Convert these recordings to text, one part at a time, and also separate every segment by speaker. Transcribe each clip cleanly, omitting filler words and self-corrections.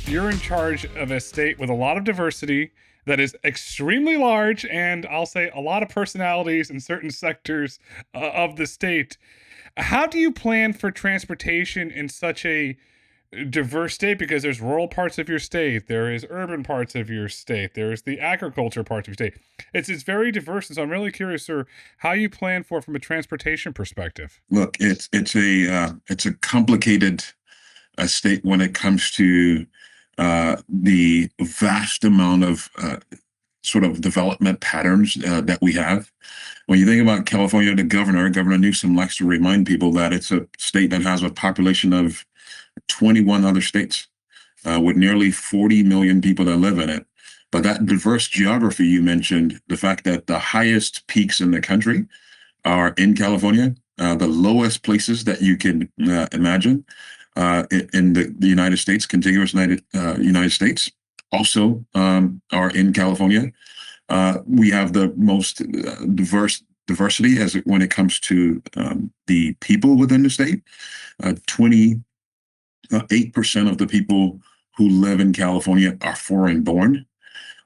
Speaker 1: you're in charge of a state with a lot of diversity that is extremely large, and I'll say a lot of personalities in certain sectors of the state. How do you plan for transportation in such a diverse state? Because there's rural parts of your state, there is urban parts of your state, there's the agriculture parts of your state. It's very diverse, and so I'm really curious, sir, how you plan for it from a transportation perspective.
Speaker 2: Look, it's a complicated state when it comes to the vast amount of sort of development patterns that we have. When you think about California, Governor Newsom likes to remind people that it's a state that has a population of 21 other states with nearly 40 million people that live in it. But that diverse geography you mentioned, the fact that the highest peaks in the country are in California, the lowest places that you can imagine in the United States, contiguous United States, also are in California. We have the most diversity when it comes to the people within the state. 28% of the people who live in California are foreign born.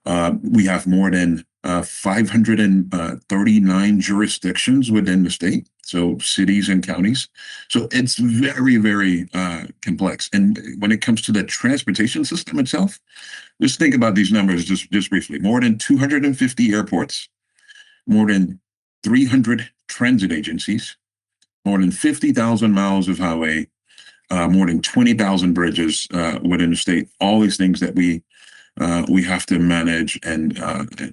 Speaker 2: We have more than 539 jurisdictions within the state, so cities and counties. So it's very, very complex. And when it comes to the transportation system itself, just think about these numbers just briefly. More than 250 airports, more than 300 transit agencies, more than 50,000 miles of highway, more than 20,000 bridges within the state. All these things that we have to manage and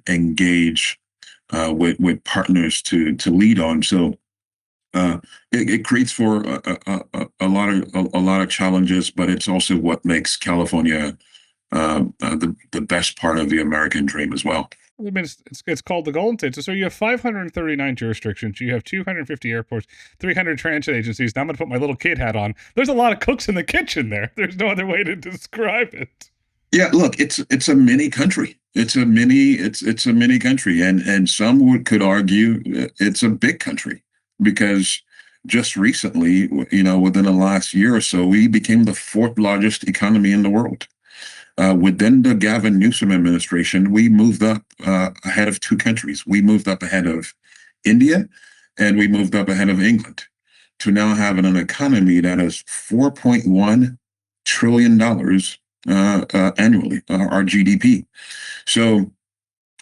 Speaker 2: engage with partners to lead on. So it creates for a lot of challenges, but it's also what makes California the best part of the American dream as well.
Speaker 1: I mean, it's called the Golden State. So you have 539 jurisdictions. You have 250 airports, 300 transit agencies. Now I'm going to put my little kid hat on. There's a lot of cooks in the kitchen there. There's no other way to describe it.
Speaker 2: Yeah, look, it's a mini country. It's a mini country, and some could argue it's a big country because just recently, within the last year or so, we became the fourth largest economy in the world. Within the Gavin Newsom administration, we moved up ahead of two countries. We moved up ahead of India, and we moved up ahead of England to now having an economy that is $4.1 trillion annually, our GDP. So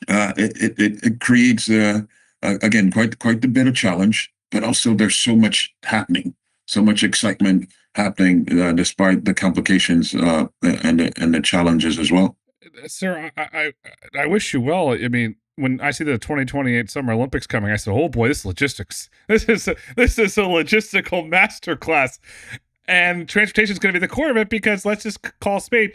Speaker 2: it creates again quite a bit of challenge, but also there's so much happening, so much excitement happening despite the complications and the challenges as well.
Speaker 1: Sir, I wish you well. I mean, when I see the 2028 Summer Olympics coming, I said, "Oh boy, this logistics. This is a logistical masterclass." And transportation is going to be the core of it because let's just call a spade.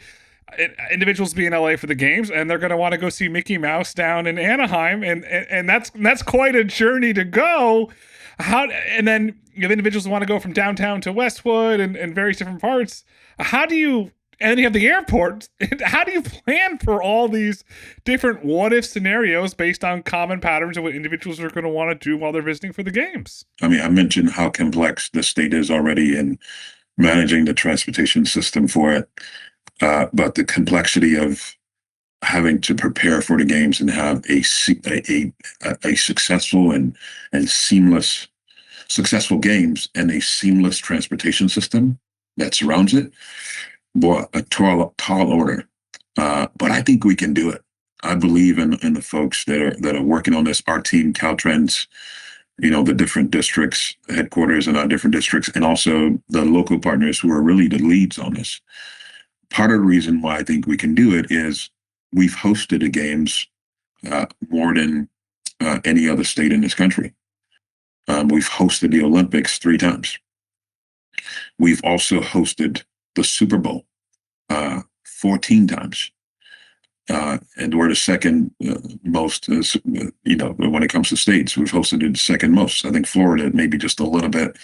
Speaker 1: Individuals be in LA for the games, and they're going to want to go see Mickey Mouse down in Anaheim, and that's quite a journey to go. And then you have individuals who want to go from downtown to Westwood and various different parts. How do you? And you have the airport. How do you plan for all these different what-if scenarios based on common patterns of what individuals are going to want to do while they're visiting for the games?
Speaker 2: I mean, I mentioned how complex the state is already in managing the transportation system for it, but the complexity of having to prepare for the games and have a successful and seamless successful games and a seamless transportation system that surrounds it. Boy, a tall order, but I think we can do it. I believe in the folks that are working on this. Our team, Caltrans, the different districts, headquarters in our different districts, and also the local partners who are really the leads on this. Part of the reason why I think we can do it is we've hosted the games more than any other state in this country. We've hosted the Olympics 3 times. We've also hosted the Super Bowl 14 times. And we're the second most, when it comes to states, we've hosted it the second most. I think Florida maybe just a little bit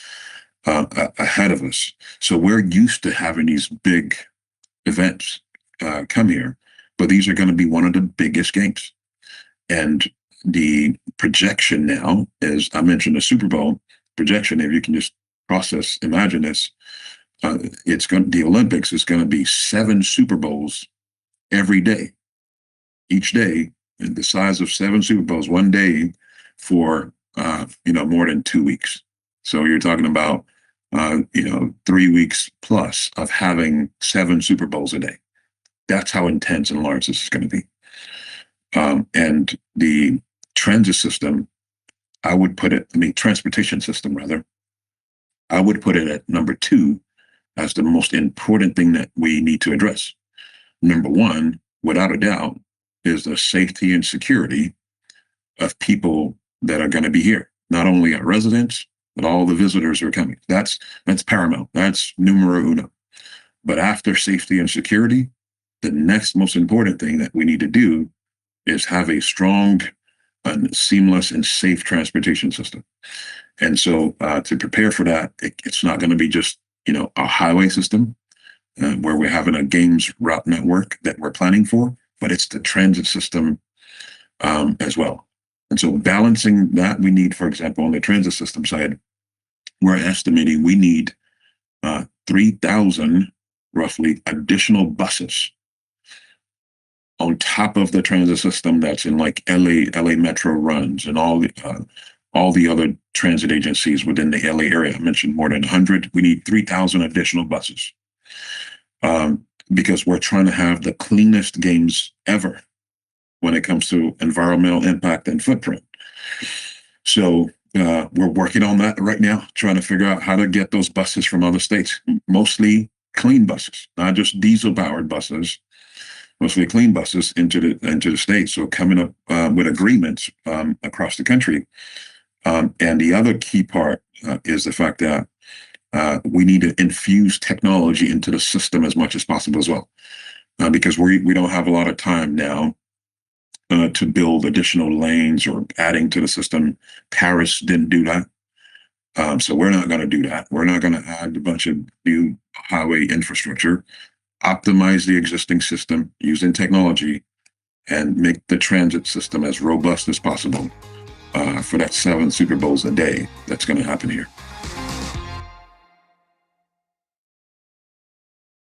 Speaker 2: ahead of us. So we're used to having these big events come here, but these are going to be one of the biggest games. And the projection now is, I mentioned the Super Bowl projection, if you can just imagine this, The Olympics is going to be 7 Super Bowls every day, each day, and the size of 7 Super Bowls one day for more than 2 weeks. So you're talking about 3 weeks plus of having 7 Super Bowls a day. That's how intense and large this is going to be. And the transit system, transportation system rather, I would put it at number 2 as the most important thing that we need to address. Number 1, without a doubt, is the safety and security of people that are going to be here. Not only our residents, but all the visitors who are coming. That's paramount. That's numero uno. But after safety and security, the next most important thing that we need to do is have a strong and seamless and safe transportation system. And so to prepare for that, it's not going to be just, a highway system where we're having a games route network that we're planning for, but it's the transit system as well. And so balancing that, we need, for example, on the transit system side, we're estimating we need 3,000 roughly additional buses on top of the transit system that's in like LA Metro runs and all the other transit agencies within the LA area. I mentioned more than 100. We need 3,000 additional buses because we're trying to have the cleanest games ever when it comes to environmental impact and footprint. So we're working on that right now, trying to figure out how to get those buses from other states, mostly clean buses, not just diesel-powered buses, mostly clean buses into the states. So coming up with agreements across the country. And the other key part is the fact that we need to infuse technology into the system as much as possible as well, because we don't have a lot of time now to build additional lanes or adding to the system. Paris didn't do that. So we're not going to do that. We're not going to add a bunch of new highway infrastructure, optimize the existing system using technology, and make the transit system as robust as possible for that 7 Super Bowls a day that's going to happen here.